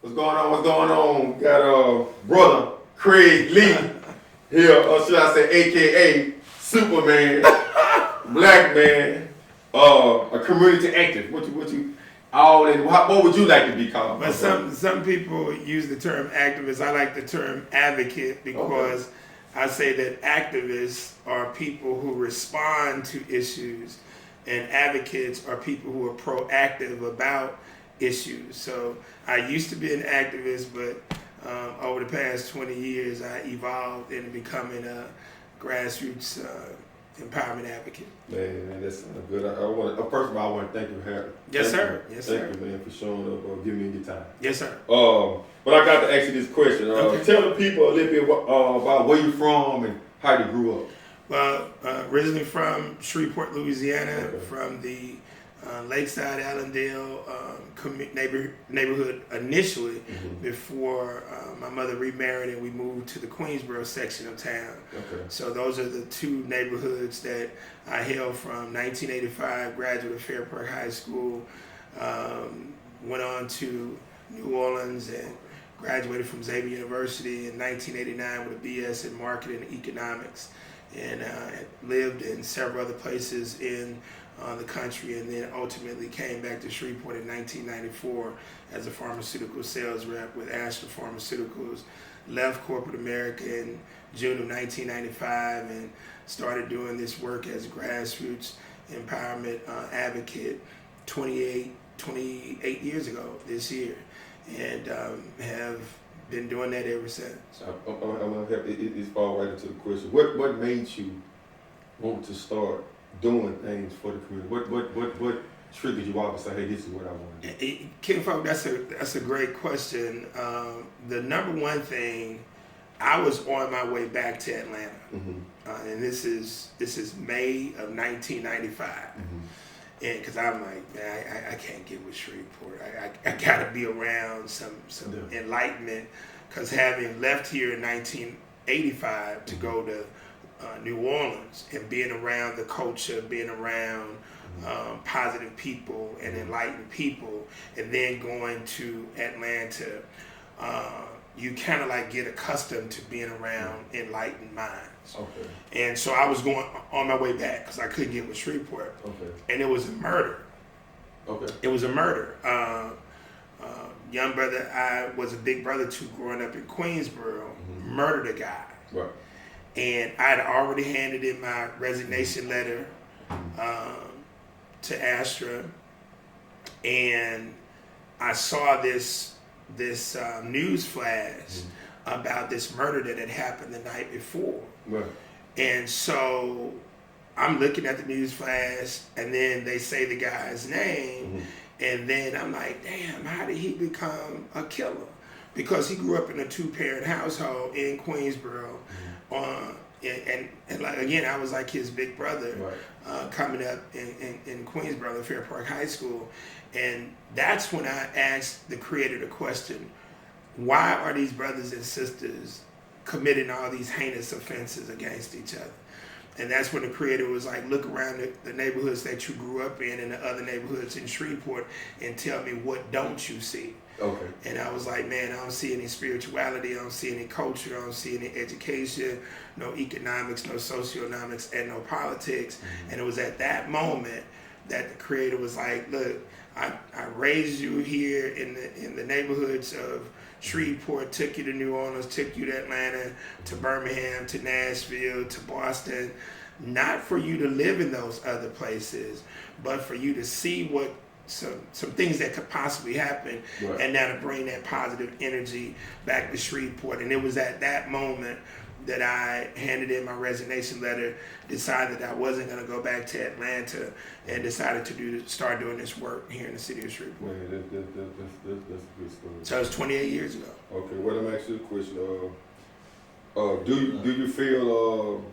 What's going on? What's going on? Got brother Craig Lee here, or should I say, AKA Superman, black man, a community active. What would you like to be called? But some people use the term activist. I like the term advocate because I say that activists are people who respond to issues, and advocates are people who are proactive about issues. So I used to be an activist, but over the past 20 years, I evolved into becoming a grassroots empowerment advocate. Man, that's good. First of all, I want to thank you, Harry. Yes, sir. Yes, sir. Thank you, man, for showing up or giving me your time. Yes, sir. But I got to ask you this question. Tell the people a little bit about where you're from and how you grew up. Well, originally from Shreveport, Louisiana, from the Lakeside Allendale neighborhood initially, before my mother remarried and we moved to the Queensboro section of town. So those are the two neighborhoods that I hail from. 1985, graduate of Fair Park High School, went on to New Orleans and graduated from Xavier University in 1989 with a BS in marketing and economics, and lived in several other places in the country, and then ultimately came back to Shreveport in 1994 as a pharmaceutical sales rep with Astra Pharmaceuticals. Left corporate America in June of 1995 and started doing this work as a grassroots empowerment advocate 28 years ago this year, and have been doing that ever since. I'm gonna have it's fall right into the question. What made you want to start doing things for the community? What triggered you off and say, hey, this is what I want to do? Kinfolk, that's a great question. The number one thing, I was on my way back to Atlanta, and this is May of 1995. And because I'm like, man, I can't get with Shreveport. I got to be around some enlightenment, because having left here in 1985 to go to New Orleans and being around the culture, being around positive people and enlightened people, and then going to Atlanta, you kind of like get accustomed to being around enlightened minds. And so I was going on my way back because I couldn't get with Shreveport. And it was a murder. It was a murder. Young brother I was a big brother to growing up in Queensboro, murdered a guy. And I had already handed in my resignation letter to Astra, and I saw this news flash about this murder that had happened the night before. And so I'm looking at the news flash, and then they say the guy's name, and then I'm like, damn, how did he become a killer? Because he grew up in a two-parent household in Queensboro, and like, again, I was like his big brother coming up in Queensboro, Fair Park High School. And that's when I asked the creator the question, why are these brothers and sisters committing all these heinous offenses against each other? And that's when the creator was like, look around the neighborhoods that you grew up in and the other neighborhoods in Shreveport and tell me, what don't you see? And I was like, man, I don't see any spirituality, I don't see any culture, I don't see any education, no economics, no socioeconomics, and no politics. And it was at that moment that the creator was like, look, I raised you here in the neighborhoods of Shreveport, took you to New Orleans, took you to Atlanta, to Birmingham, to Nashville, to Boston, not for you to live in those other places, but for you to see what some things that could possibly happen, and now to bring that positive energy back to Shreveport. And it was at that moment that I handed in my resignation letter, decided that I wasn't going to go back to Atlanta, and decided to start doing this work here in the city of Shreveport. That's a good story. So it was 28 years ago. Okay, well, let me ask you a question. Do you feel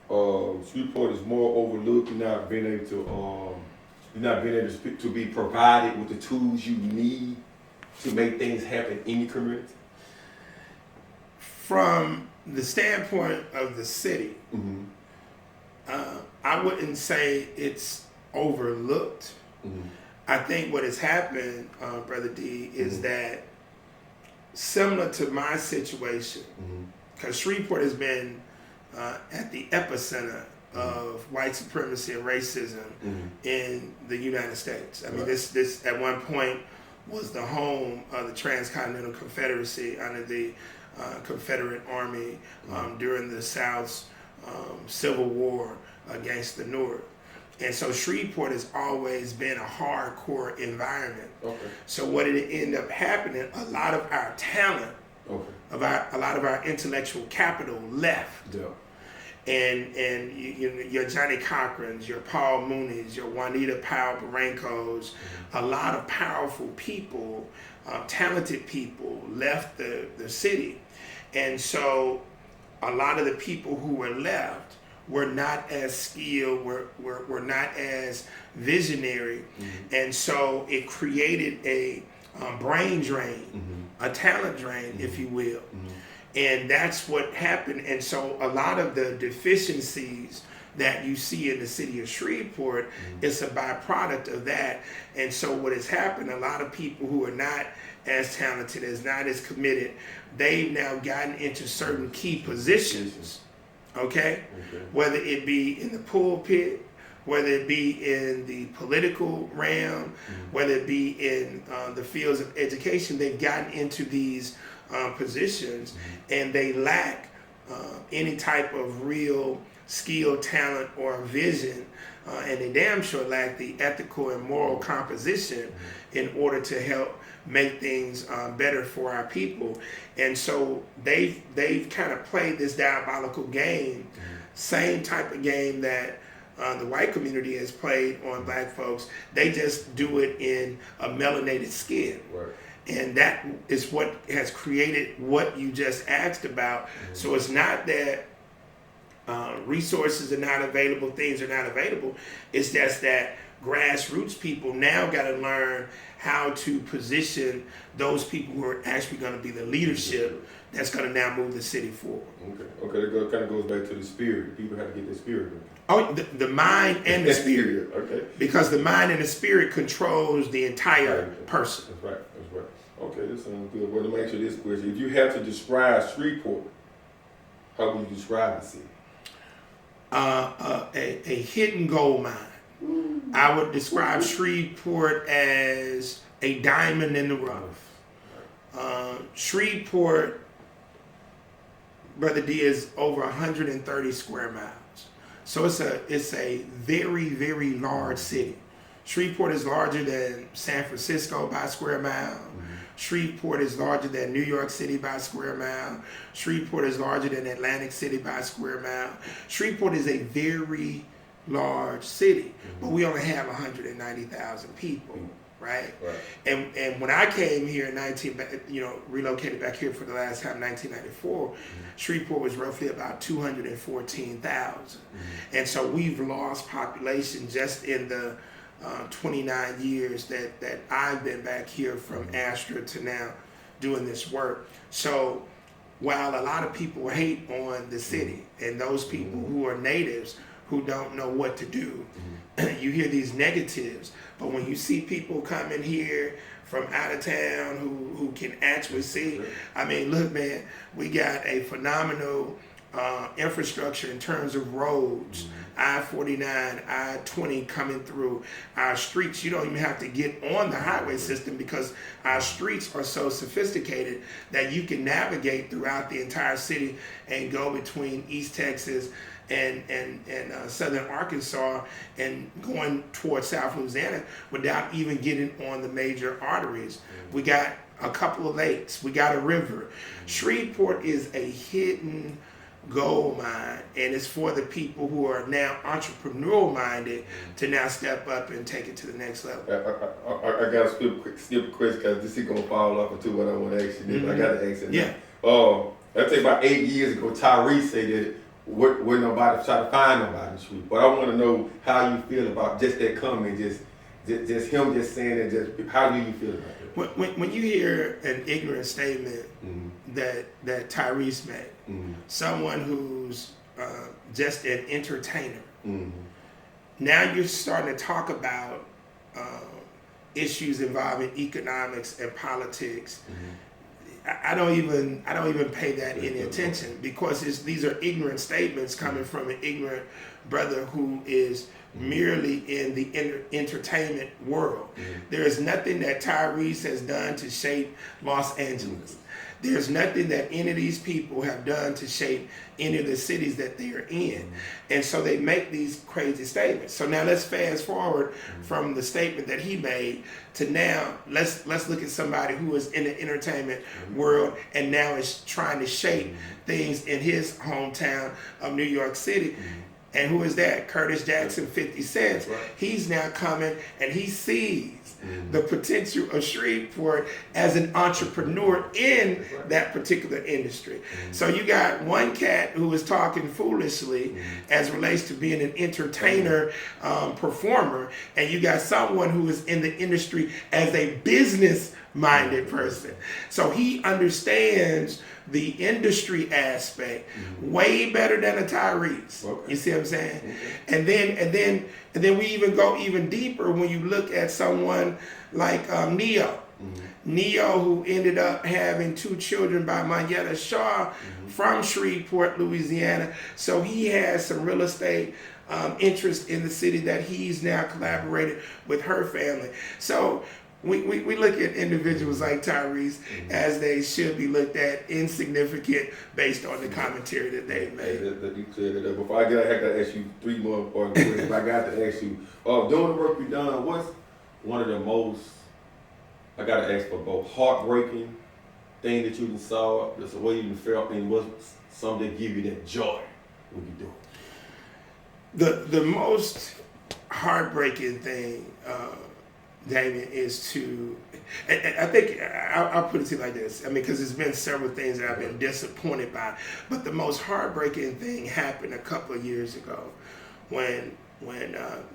Shreveport is more overlooked, not being able to be provided with the tools you need to make things happen in your community? From the standpoint of the city, I wouldn't say it's overlooked. I think what has happened, Brother D, is that similar to my situation, because Shreveport has been at the epicenter of white supremacy and racism in the United States. I mean, this at one point was the home of the Transcontinental Confederacy under the Confederate Army during the South's Civil War against the North. And so Shreveport has always been a hardcore environment. So what did end up happening, a lot of our talent, a lot of our intellectual capital left. And your Johnny Cochrans, your Paul Mooney's, your Juanita Powell Barancos, a lot of powerful people, talented people left the city. And so a lot of the people who were left were not as skilled, were not as visionary. And so it created a brain drain, a talent drain, if you will. And that's what happened. And so a lot of the deficiencies that you see in the city of Shreveport is a byproduct of that. And so what has happened, a lot of people who are not as talented, not as committed, they've now gotten into certain key positions, whether it be in the pulpit, whether it be in the political realm, whether it be in the fields of education. They've gotten into these positions, and they lack any type of real skill, talent, or vision, and they damn sure lack the ethical and moral composition in order to help make things better for our people. And so they've kind of played this diabolical game, same type of game that the white community has played on black folks. They just do it in a melanated skin. And that is what has created what you just asked about. So it's not that resources are not available, things are not available. It's just that grassroots people now got to learn how to position those people who are actually going to be the leadership that's going to now move the city forward. Okay, that kind of goes back to the spirit. People have to get their spirit. Oh, the mind and the spirit. Because the mind and the spirit controls the entire person. That's right. Okay, this sounds good. Well, let me ask you this question. If you have to describe Shreveport, how would you describe the city? A hidden gold mine. I would describe Shreveport as a diamond in the rough. Shreveport, Brother D, is over 130 square miles. So it's a very, very large city. Shreveport is larger than San Francisco by square mile. Shreveport is larger than New York City by square mile. Shreveport is larger than Atlantic City by square mile. Shreveport is a very large city, but we only have 190,000 people, right? And when I came here in relocated back here for the last time, 1994, Shreveport was roughly about 214,000. And so we've lost population just in the 29 years that I've been back here from Astra to now doing this work. So while a lot of people hate on the city and those people who are natives who don't know what to do, you hear these negatives, but when you see people coming here from out of town who can actually see, I mean, look, man, we got a phenomenal infrastructure in terms of roads, I-49, I-20 coming through. Our streets, you don't even have to get on the highway system because our streets are so sophisticated that you can navigate throughout the entire city and go between East Texas and southern Arkansas and going towards South Louisiana without even getting on the major arteries. We got a couple of lakes. We got a river. Shreveport is a hidden gold mine, and it's for the people who are now entrepreneurial minded to now step up and take it to the next level. I got to skip a question because this is going to fall off into what I want to ask you. I got to ask it. Yeah. I think about 8 years ago, Tyrese said that wouldn't nobody try to find nobody in the street. But I want to know how you feel about just that comment, just him just saying that. Just how do you feel about that? When you hear an ignorant statement that Tyrese made, someone who's just an entertainer, now you're starting to talk about issues involving economics and politics, I don't even pay that any attention, because these are ignorant statements coming from an ignorant brother who is merely in the entertainment world. There is nothing that Tyrese has done to shape Los Angeles. There's nothing that any of these people have done to shape any of the cities that they are in. And so they make these crazy statements. So now let's fast forward from the statement that he made to now let's look at somebody who is in the entertainment world and now is trying to shape things in his hometown of New York City. And who is that? Curtis Jackson, 50 Cent. Right. He's now coming and he sees the potential of Shreveport as an entrepreneur in that particular industry. So you got one cat who is talking foolishly as relates to being an entertainer, performer, and you got someone who is in the industry as a business-minded person. So he understands the industry aspect way better than a Tyrese. Okay. You see what I'm saying? And then we even go even deeper when you look at someone like Neo. Neo, who ended up having 2 children by Manetta Shaw from Shreveport, Louisiana. So he has some real estate interest in the city that he's now collaborated with her family. So we look at individuals like Tyrese as they should be looked at insignificant based on the commentary that they've made. You cleared it up. Before I get, I got to ask you 3 more important questions. I got to ask you, doing the work you've done, what's one of the most, I got to ask for both heartbreaking thing that you saw, just the way you felt, and what's something that give you that joy when you do it? The most heartbreaking thing, Damien, is to, and I think I'll put it to you like this. I mean, because there's been several things that I've been disappointed by, but the most heartbreaking thing happened a couple of years ago when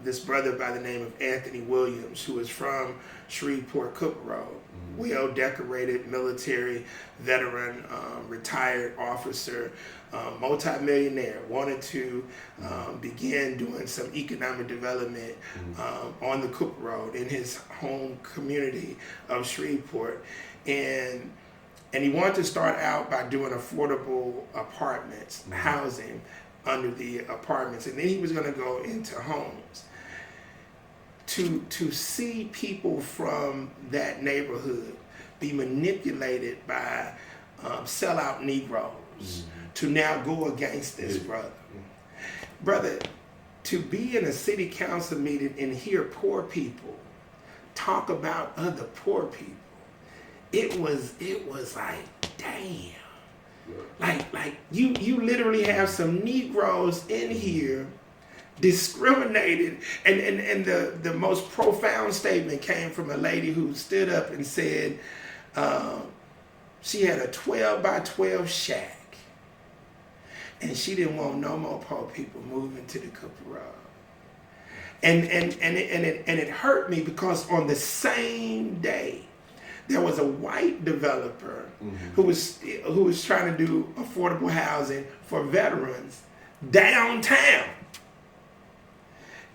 this brother by the name of Anthony Williams, who is from Shreveport, Cook Road, well-decorated military veteran, retired officer, multi-millionaire, wanted to begin doing some economic development on the Cook Road in his home community of Shreveport. And he wanted to start out by doing affordable apartments, housing under the apartments, and then he was going to go into homes. To see people from that neighborhood be manipulated by sellout Negroes to now go against this brother, to be in a city council meeting and hear poor people talk about other poor people, it was like, damn. Like you literally have some Negroes in here discriminated, and the most profound statement came from a lady who stood up and said she had a 12 by 12 shack and she didn't want no more poor people moving to the Cooper Road. And it hurt me because on the same day there was a white developer who was trying to do affordable housing for veterans downtown.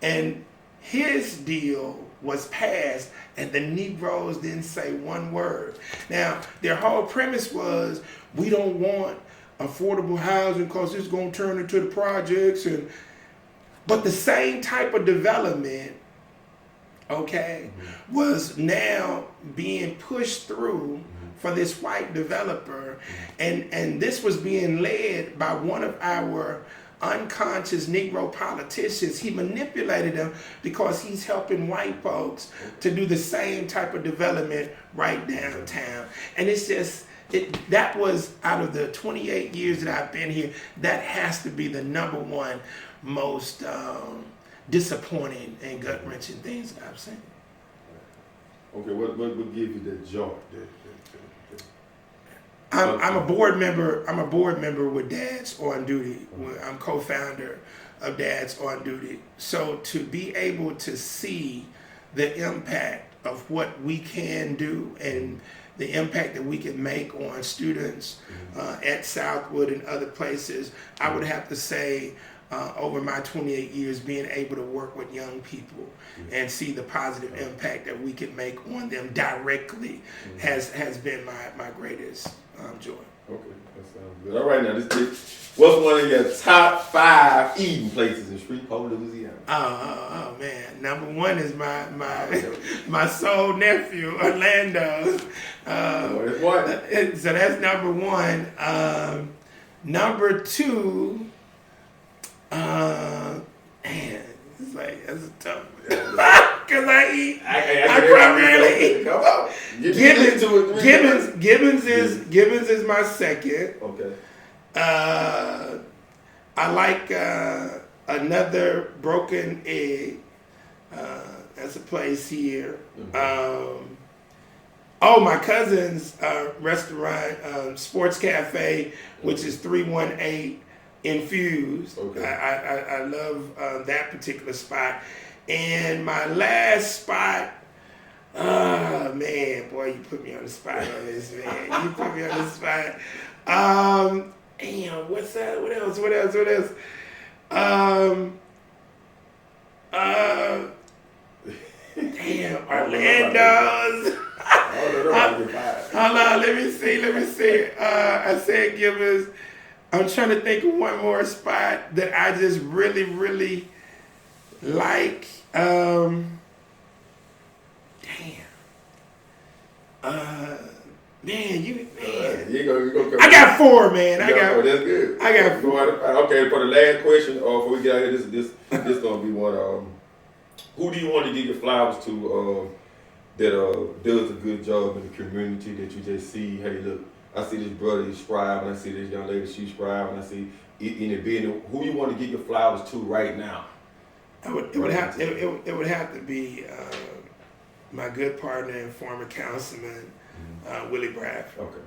And his deal was passed and the Negroes didn't say one word. Now, their whole premise was, we don't want affordable housing because it's going to turn into the projects. But the same type of development, was now being pushed through for this white developer. And this was being led by one of our unconscious Negro politicians. He manipulated them because he's helping white folks to do the same type of development right downtown. And it's just, that was, out of the 28 years that I've been here, that has to be the number one most disappointing and gut-wrenching things that I've seen. Okay, what would give you that joy? I'm a board member. I'm a board member with Dads on Duty. I'm co-founder of Dads on Duty. So to be able to see the impact of what we can do and the impact that we can make on students at Southwood and other places, I would have to say over my 28 years being able to work with young people and see the positive impact that we can make on them directly has been my greatest joy. Okay, that sounds good. All right, now what's one of your top 5 eating places in Shreveport, Louisiana? Oh man, number one is my soul nephew Orlando. So that's number one. Number two, man, it's like that's a tough one. Cause I eat. I primarily eat. Gibbons is my second. Okay. I like another Broken Egg. That's a place here. My cousin's restaurant, Sports Cafe, which is 318 Infused. Okay. I love that particular spot. And my last spot, man, boy, you put me on the spot on this, man. You put me on the spot. Damn, what's that? What else? Damn, Orlando's. Hold on, let me see. I said Givers. I'm trying to think of one more spot that I just really like. Man, I got 4, man. That's good. I got 4. Okay, for the last question, before we get out of here, this gonna be one. Who do you want to give your flowers to? That does a good job in the community that you just see. Hey, look, I see this brother, he's striving. I see this young lady, she's striving. I see in the business. Who you want to give your flowers to right now? It would have to be my good partner and former councilman, Willie Bradford. Okay.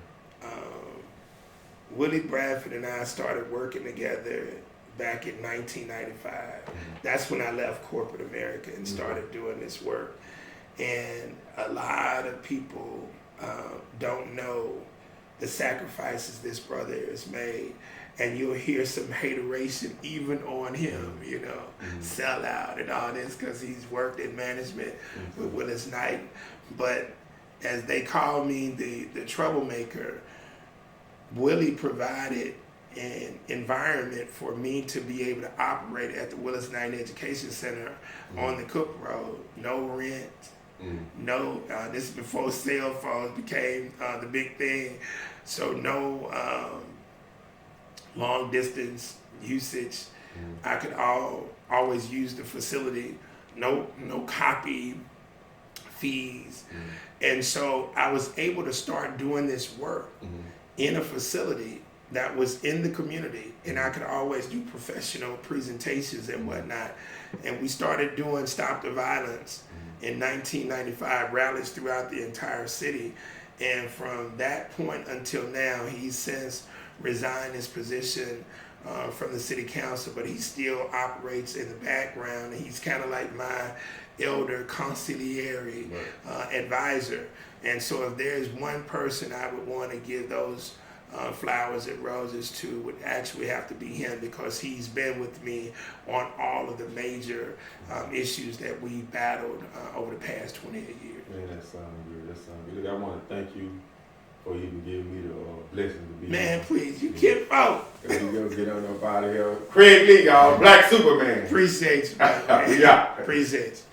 Willie Bradford and I started working together back in 1995. That's when I left corporate America and started doing this work. And a lot of people don't know the sacrifices this brother has made. And you'll hear some hateration even on him, sell out and all this because he's worked in management with Willis Knight. But as they call me the troublemaker, Willie provided an environment for me to be able to operate at the Willis Knight Education Center on the Cook Road. No rent. No, this is before cell phones became the big thing. So no long distance usage. I could always use the facility. No copy fees. And so I was able to start doing this work in a facility that was in the community, and I could always do professional presentations and whatnot. And we started doing Stop the Violence in 1995, rallies throughout the entire city. And from that point until now, he's since resigned his position from the city council, but he still operates in the background. And he's kind of like my elder consigliere advisor. And so if there's one person I would want to give those flowers and roses to, would actually have to be him, because he's been with me on all of the major issues that we battled over the past 28 years. Man, that sounds good. Look, I want to thank you for even giving me the blessing to be Man, here. please, you can't vote. We go get on up out of here. Craig Lee, y'all, Black Superman. Appreciate you, man. Yeah. Appreciate you.